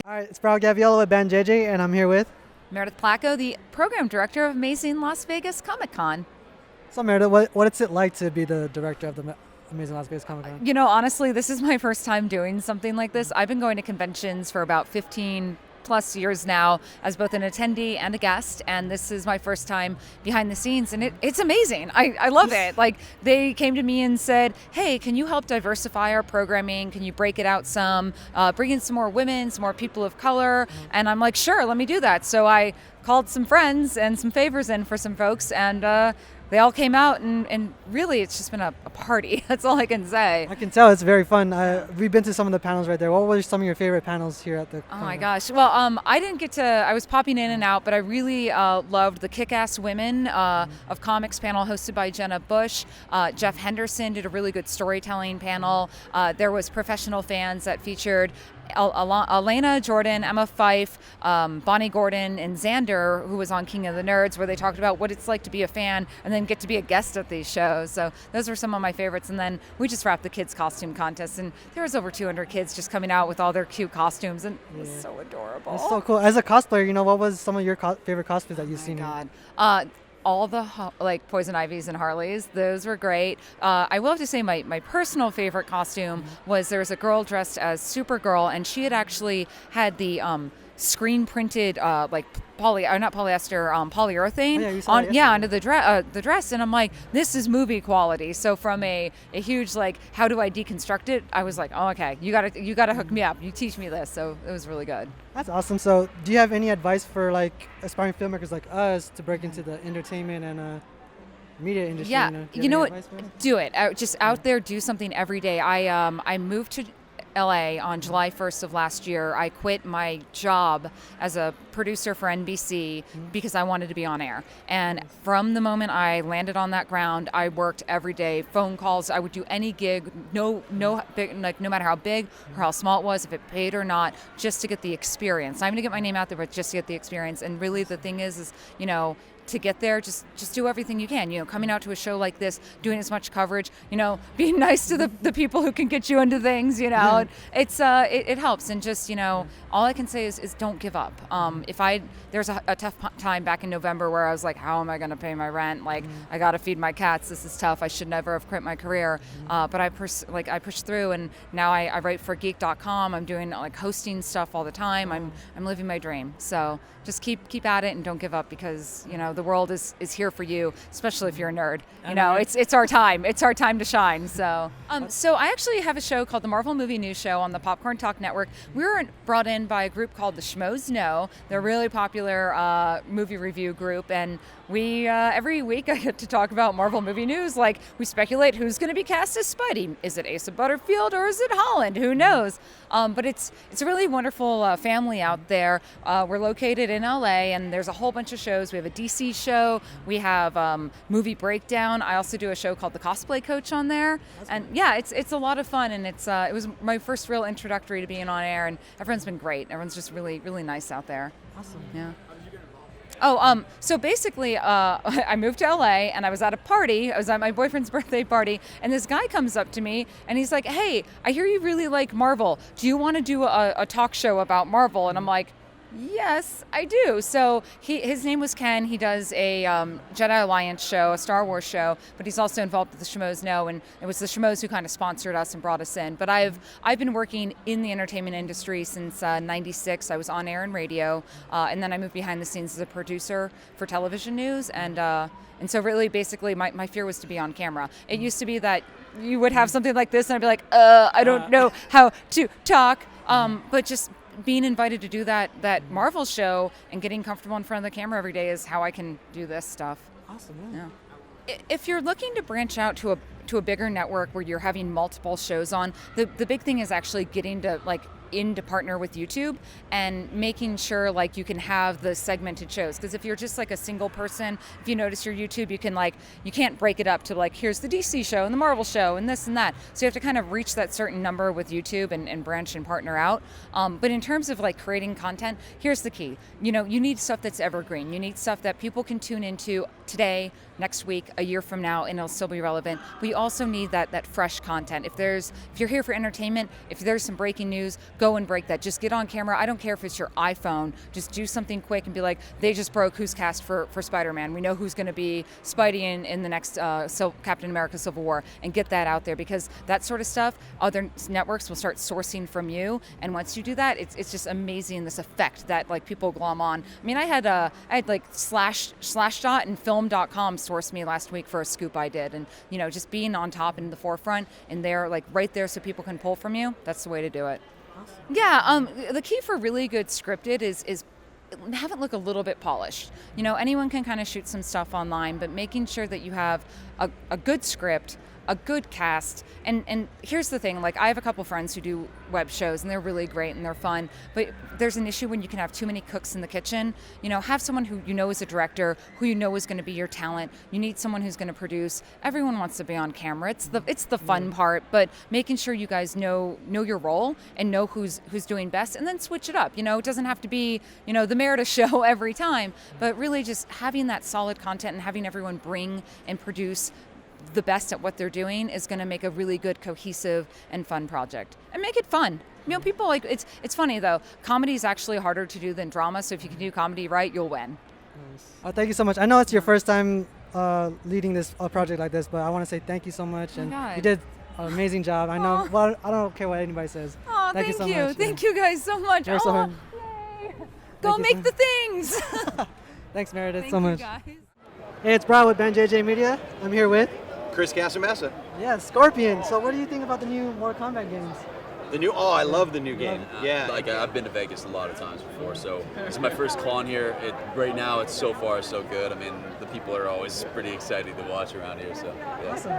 All right, it's Brad Gaviello with BANJJ, and I'm here with. Meredith Placko, the program director of Amazing Las Vegas Comic Con. So, Meredith, what's it like to be the director of the Amazing Las Vegas Comic Con? You know, honestly, this is my first time doing something like this. I've been going to conventions for about 15 plus years now as both an attendee and a guest, and this is my first time behind the scenes, and it's amazing. I love it. Like, they came to me and said, hey, can you help diversify our programming? Can you break it out some, bring in some more women, some more people of color? And I'm like, sure, let me do that. So I called some friends and some favors in for some folks, and they all came out, and really it's just been a party. That's all I can say. I can tell it's very fun. We've been to some of the panels right there. What were some of your favorite panels here at the Oh my gosh. Well, I didn't get to, I was popping in and out, but I really loved the Kick-Ass Women of Comics panel hosted by Jenna Bush. Jeff Henderson did a really good storytelling panel. There was professional fans that featured Elena Jordan, Emma Fife, Bonnie Gordon, and Xander, who was on King of the Nerds, where they talked about what it's like to be a fan and then get to be a guest at these shows. So those were some of my favorites. And then we just wrapped the kids' costume contest, and there was over 200 kids just coming out with all their cute costumes, and it was so adorable. It's so cool. As a cosplayer, what was some of your favorite cosplays that you've seen? Oh my God. All the like Poison Ivies and Harleys, those were great. I will have to say my personal favorite costume was there was a girl dressed as Supergirl, and she had actually had the screen printed like not polyester, polyurethane onto the dress, and I'm like, this is movie quality. So from a huge like, how do I deconstruct it? I was like, oh, okay, you gotta hook me up. You teach me this. So it was really good. That's awesome. So do you have any advice for like aspiring filmmakers like us to break into the entertainment and media industry? Yeah, you know what? Do it. Just out there, do something every day. I moved to LA on July 1st of last year. I quit my job as a producer for NBC because I wanted to be on air. And from the moment I landed on that ground, I worked every day, phone calls. I would do any gig, no matter how big or how small it was, if it paid or not, just to get the experience. I'm going to get my name out there, but just to get the experience. And really, the thing is to get there, just do everything you can. Coming out to a show like this, doing as much coverage, being nice to the people who can get you into things, it helps. And just, all I can say is don't give up. There's a tough time back in November where I was like, how am I going to pay my rent? Like, I got to feed my cats. This is tough. I should never have quit my career. But I pushed through, and now I write for geek.com. I'm doing like hosting stuff all the time. I'm living my dream. So just keep at it and don't give up, because, the world is here for you, especially if you're a nerd. It's our time. It's our time to shine. So I actually have a show called the Marvel Movie News Show on the Popcorn Talk Network. We were brought in by a group called the Schmoes Know. They're a really popular movie review group, and we every week I get to talk about Marvel movie news. Like, we speculate who's going to be cast as Spidey. Is it Asa Butterfield or is it Holland? Who knows? But it's a really wonderful family out there. We're located in LA, and there's a whole bunch of shows. We have a DC show. We have movie breakdown. I also do a show called the Cosplay Coach on there. And yeah, it's a lot of fun, and it was my first real introductory to being on air, and everyone's been great. Everyone's just really, really nice out there. Awesome. Yeah. So basically, I moved to LA, and I was at a party. I was at my boyfriend's birthday party, and this guy comes up to me, and he's like, hey, I hear you really like Marvel. Do you want to do a talk show about Marvel? And I'm like, yes, I do. So his name was Ken. He does a Jedi Alliance show, a Star Wars show, but he's also involved with the Schmoes Know, and it was the Schmoes who kind of sponsored us and brought us in. But I've been working in the entertainment industry since '96. I was on air and radio, and then I moved behind the scenes as a producer for television news, and so really, basically, my fear was to be on camera. It used to be that you would have something like this, and I'd be like, I don't know how to talk, but just being invited to do that Marvel show and getting comfortable in front of the camera every day is how I can do this stuff. Awesome. Yeah. If you're looking to branch out to a bigger network where you're having multiple shows on, the big thing is actually getting to to partner with YouTube and making sure you can have the segmented shows. Because if you're just a single person, if you notice your YouTube, you can't break it up to here's the DC show and the Marvel show and this and that. So you have to kind of reach that certain number with YouTube and branch and partner out. But in terms of creating content, here's the key. You need stuff that's evergreen. You need stuff that people can tune into today, next week, a year from now, and it'll still be relevant. But you also need that fresh content. If you're here for entertainment, if there's some breaking news, go and break that. Just get on camera. I don't care if it's your iPhone. Just do something quick and be like, they just broke who's cast for Spider-Man. We know who's going to be Spidey in the next Captain America Civil War, and get that out there, because that sort of stuff, other networks will start sourcing from you. And once you do that, it's just amazing, this effect that like people glom on. I mean, I had like Slashdot and Film.com source me last week for a scoop I did, and just being on top and in the forefront and there, like right there, so people can pull from you. That's the way to do it. Awesome. Yeah. The key for really good scripted is have it look a little bit polished. Anyone can kind of shoot some stuff online, but making sure that you have a good script, a good cast. And here's the thing, like I have a couple friends who do web shows and they're really great and they're fun, but there's an issue when you can have too many cooks in the kitchen. Have someone who is a director, who is going to be your talent. You need someone who's going to produce. Everyone wants to be on camera. It's the fun part, but making sure you guys know your role and know who's doing best, and then switch it up. It doesn't have to be, the Meredith show every time, but really just having that solid content and having everyone bring and produce the best at what they're doing is going to make a really good, cohesive, and fun project. And make it fun. People like it's funny though. Comedy is actually harder to do than drama, so if you can do comedy right, you'll win. Nice. Thank you so much. I know it's your first time leading this project like this, but I want to say thank you so much, and you did an amazing job. I know. Well, I don't care what anybody says. Oh, thank you so much. Thank you guys so much. Yay. Go make the things. Thanks, Meredith, Thank so much. You guys. Hey, it's Brad with BANJJ Media. I'm here with Chris Casamassa. Yeah, Scorpion. So what do you think about the new Mortal Kombat games? I love the new game. Yeah. I've been to Vegas a lot of times before, so this is my first con here. Right now, it's so far so good. I mean, the people are always pretty excited to watch around here. So yeah. Awesome.